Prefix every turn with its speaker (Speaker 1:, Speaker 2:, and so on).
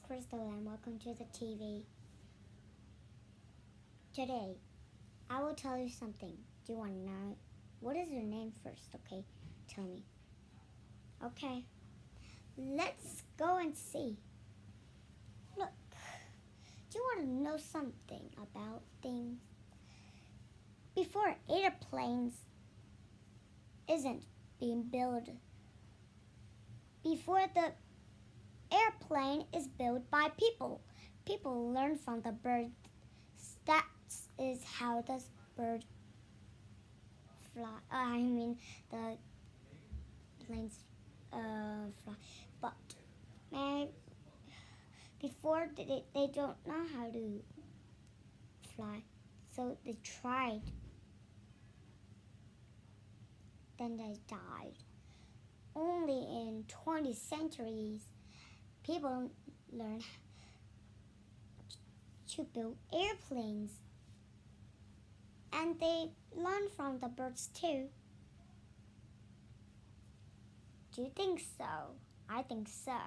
Speaker 1: Krystal and welcome to the TV. Today, I will tell you something. Do you want to know? What is your name first, okay? Tell me. Okay, let's go and see. Look, do you want to know something about things? Before airplanes isn't being built, before the airplane is built by people. People learn from the bird. That is how the bird fly. The planes fly. But before they don't know how to fly, so they tried. Then they died. Only in 20 centuries, people learned to build airplanes. And they learn from the birds too. Do you think so? I think so.